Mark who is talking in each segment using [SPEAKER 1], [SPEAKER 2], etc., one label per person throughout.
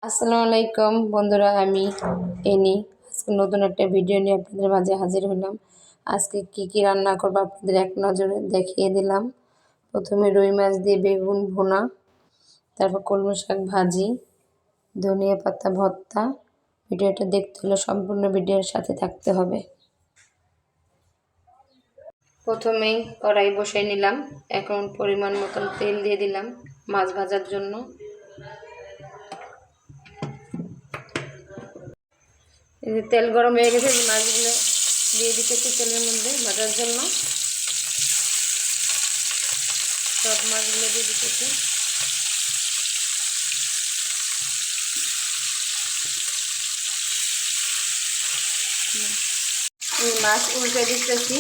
[SPEAKER 1] আসসালামু আলাইকুম বন্ধুরা, আমি এনি আজকে নতুন একটা ভিডিও নিয়ে আপনাদের মাঝে হাজির হলাম। আজকে কি কি রান্না করব আপনাদের এক নজরে দেখিয়ে দিলাম। প্রথমে রুই মাছ দিয়ে বেগুন ভুনা, তারপর কলমি শাক ভাজি, ধনিয়া পাতা ভর্তা। ভিডিওটা দেখতে হলে সম্পূর্ণ ভিডিওর সাথে থাকতে হবে। প্রথমেই কড়াই বসাই নিলাম, এখন পরিমাণ মতন তেল দিয়ে দিলাম মাছ ভাজার জন্য। তেল গরম হয়ে গেছে, মাছগুলো দিয়ে দিতেছি তেলের মধ্যে ভাজার জন্য। সব মাছগুলো দিয়ে দিতেছি। মাছ উল্টে দিতেছি,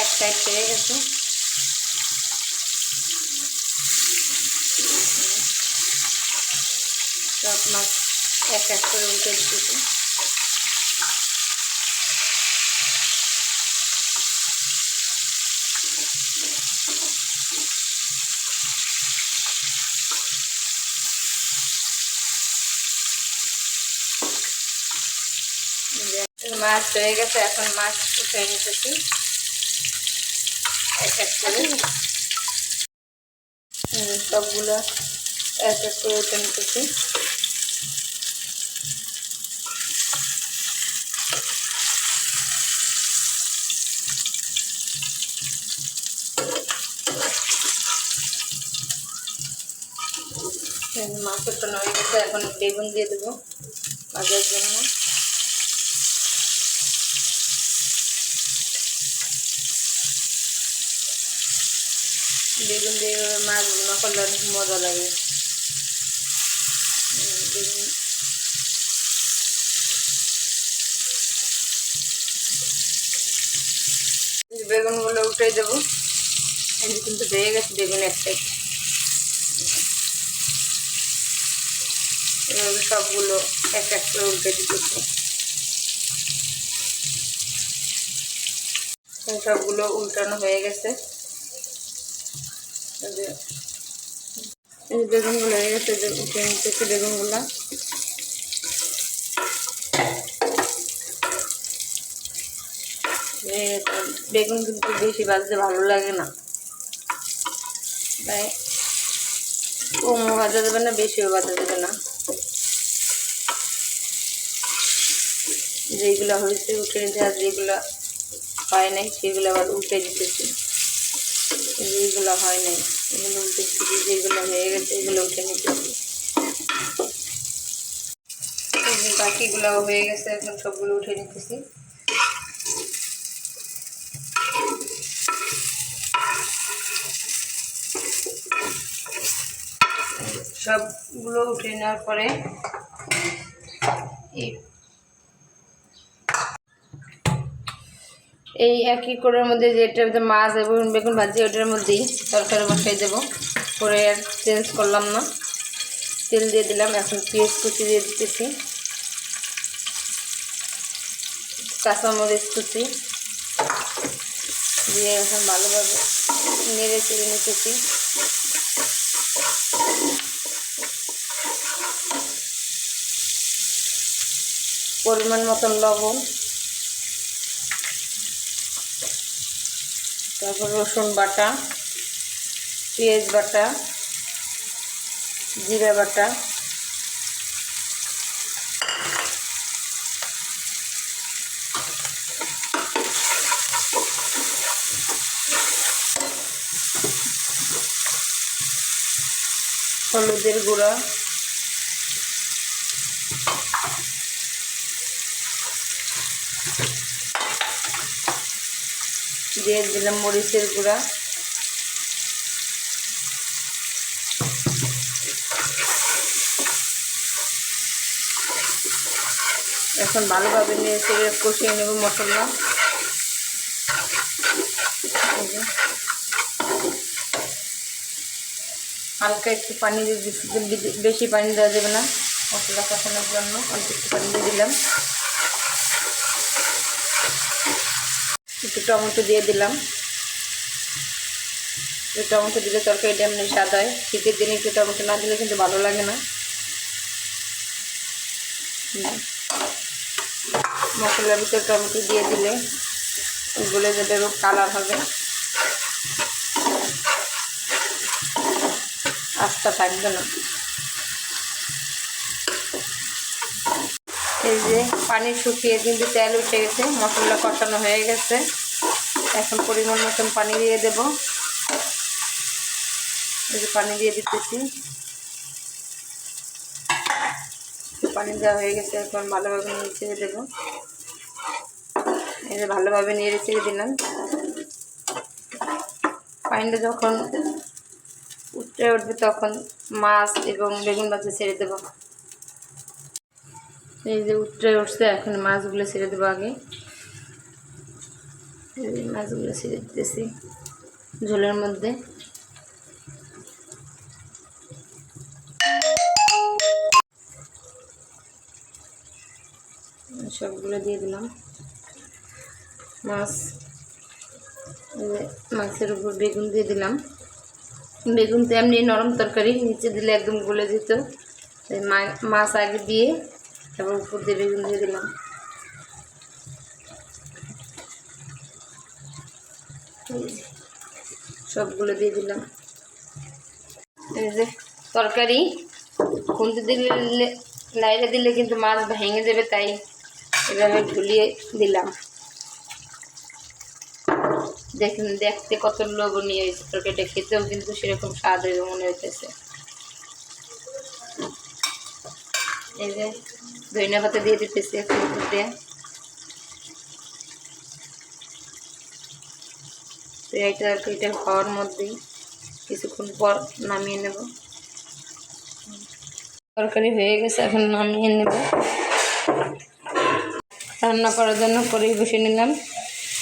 [SPEAKER 1] এক সাইড পেয়ে গেছে। সব মাছ এক এক করে উল্টে দিতেছি। মাছ হয়ে গেছে, এখন মাছ উঠে নিতেছি এক এক করে। সবগুলো এক এক করে উঠে নিতেছি। মাছ উঠানো হয়ে গেছে, এখন বেগুন দিয়ে দেবো ভাজার জন্য। বেগুন দিয়ে মাছ ভুনা করলে অনেক মজা লাগে। বেগুন বেগুনগুলো উঠে দেবো। কিন্তু হয়ে গেছে বেগুন এক সাইড। এভাবে সবগুলো এক এক করে উল্টে দিতেছি। সবগুলো উল্টানো হয়ে গেছে। বেগুনগুলো হয়ে গেছে, উঠে নিতেছি বেগুনগুলো। বেগুন কিন্তু বেশি ভাজতে ভালো লাগে না, তাই কমও ভাজা যাবে না, বেশিও ভাজা যাবে না। যেগুলো হয়েছে উঠে নিতে, আর যেগুলো হয় নাই সেগুলো আবার উল্টে দিতেছি। যেগুলো হয় নাই এগুলো উল্টে দিতেছি, যেগুলো হয়ে গেছে এগুলো উঠে নিতেছি। বাকিগুলো হয়ে গেছে, এখন সবগুলো উঠে নিতেছি। সবগুলো উঠে নেওয়ার পরে এই একই কড়াইয়ের মধ্যে যেটাতে মাছ এবং বেগুন ভাজি, ওটার মধ্যেই তরকারি বসাই দেবো। পরে আর চেঞ্জ করলাম না, তেল দিয়ে দিলাম। এখন পেঁয়াজ কুচি দিয়ে দিতেছি, কাঁচামরিচ কুচি দিয়ে এখন ভালোভাবে নেড়ে চেড়ে নিতেছি। পরিমাণ মতন লবণ, তারপর রসুন বাটা, পেঁয়াজ বাটা, জিরা বাটা, হলুদের গুঁড়া, দিয়ে দিলাম মরিচের গুঁড়া। এখন ভালোভাবে নিয়ে সেরে কষিয়ে নেব মশলা। হালকা একটু পানি দিয়ে দিচ্ছি, বেশি পানি দেওয়া যাবে না মশলা কষানোর জন্য। অল্প একটু পানি দিয়ে দিলাম, একটু টমেটো দিয়ে দিলাম। টমেটো দিলে তরকারিটা এমনি স্বাদ হয়। শীতের দিনে একটু টমেটো না দিলে কিন্তু ভালো লাগে না। মশলার ভিতরে টমেটো দিয়ে দিলে গলে যাবে এবং কালার হবে, আস্তা থাকবে না। এই যে পানি শুকিয়ে কিন্তু তেল উঠে গেছে, মশলা কষানো হয়ে গেছে। এখন পরিমাণ মতন পানি দিয়ে দেব। এই যে পানি দিয়ে দিতেছি, পানি দেওয়া হয়ে গেছে। এখন ভালোভাবে নেড়ে চেড়ে দেবো। এই যে ভালোভাবে নেড়ে চেড়ে দিলাম। পানিটা যখন উঠে উঠবে তখন মাছ এবং বেগুন ভাজা ছেড়ে দেবো। এই যে উঠে উঠছে, এখন মাছগুলো ছেড়ে দেবো। আগে মাছগুলো ছেড়ে দিতেছি ঝোলের মধ্যে। সবগুলো দিয়ে দিলাম মাছ। মাছের উপর বেগুন দিয়ে দিলাম। বেগুন তো এমনি নরম তরকারি, নিচে দিলে একদম গলে যেত। মাছ আগে দিয়ে তারপর উপর দিয়ে বেগুন দিয়ে দিলাম। সবগুলো দিয়ে দিলাম। এই যে তরকারি খুন্তি দিলে লাইরে দিলে কিন্তু মাছ ভেঙে যাবে, তাই এভাবে ঝুলিয়ে দিলাম। দেখুন দেখতে কত লোভনীয় হয়েছে তরকারিটা, খেতেও কিন্তু সেরকম স্বাদ হয়ে মনে হইতেছে। এই যে ধনিয়া পাতা দিয়ে দিতেছি একটু উপর দিয়ে। তো এটা খাওয়ার মধ্যেই কিছুক্ষণ পর নামিয়ে নেব। তরকারি হয়ে গেছে, এখন নামিয়ে নেব। রান্না করার জন্য কড়াই বসে নিলাম।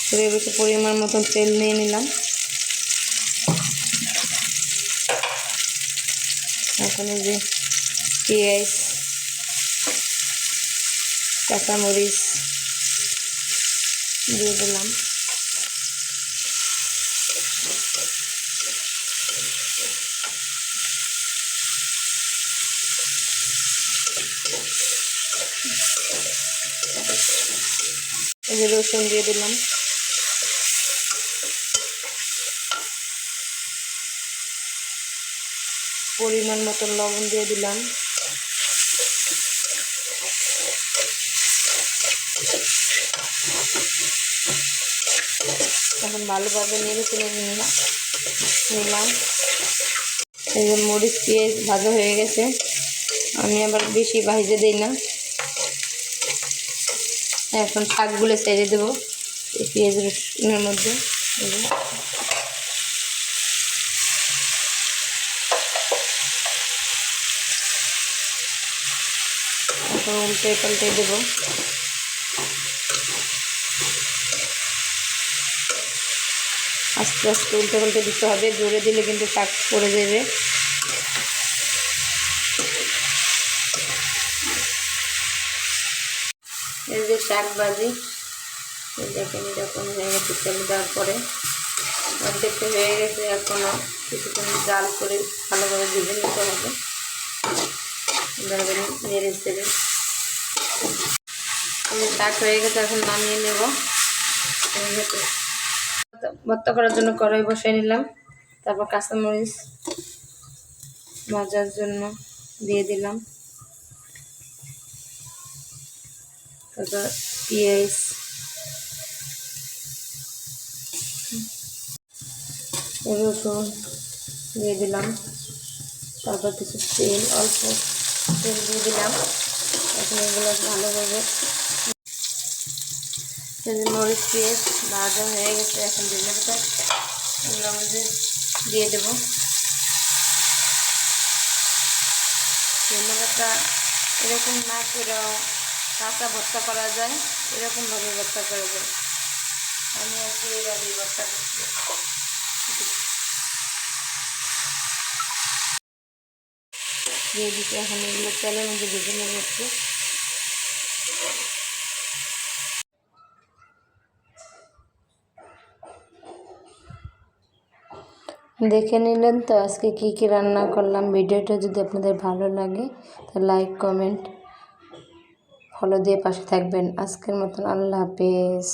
[SPEAKER 1] কড়াই বসে পরিমাণ মতন তেল নিয়ে নিলাম। এখন এই যে পেঁয়াজ, কাঁচামরিচ দিয়ে দিলাম। এই যে রসুন দিয়ে দিলাম। পরিমাণ মতন লবণ দিয়ে দিলাম। এখন ভালোভাবে নেড়ে চেড়ে নিলাম। এই যে মরিচ পেঁয়াজ ভাজা হয়ে গেছে, আমি আবার বেশি ভাজতে দিই না। এখন শাকগুলো ছেড়ে দেবো এই পেঁয়াজ রসুনের মধ্যে। এখন উল্টে পাল্টে দেবো। আস্তে আস্তে উল্টে পাল্টে দিতে হবে, জোরে দিলে কিন্তু শাক পড়ে যাবে। এই যে শাক ভাজি দেখেন এরকম হয়ে গেছে, তেল দেওয়ার পরে অর্ধেকটা হয়ে গেছে। এখনও কিছুক্ষণ জাল করে ভালোভাবে ভেজে নিতে হবে। নেড়ে চেড়ে শাক হয়ে গেছে, এখন নামিয়ে নেব। ভর্তা করার জন্য কড়াই বসাই নিলাম। তারপর কাঁচামরিচ ভাজার জন্য দিয়ে দিলাম। তারপর পেঁয়াজ, রসুন দিয়ে দিলাম। তারপর কিছু তেল, অল্প তেল দিয়ে দিলাম। এখন এগুলো ভালোভাবে মরিচ পেঁয়াজ ভাজা হয়ে গেছে। এখন ধনিয়া পাতা এগুলোর মধ্যে দিয়ে দেবো। ধনিয়া পাতা এরকম না করেও কাঁচা ভর্তা করা যায়, এরকমভাবে ভর্তা করা যায়। আমি আজকে এইভাবেই ভর্তা করছি। দিয়ে দিতে এখন এগুলো তেলের মধ্যে ভেজে নেব একটু। দেখে নিলেন তো আজকে কি কি রান্না করলাম। ভিডিওটা যদি আপনাদের ভালো লাগে তাহলে লাইক কমেন্ট ফলো দিয়ে পাশে থাকবেন। আজকের মতন আল্লাহ হাফেজ।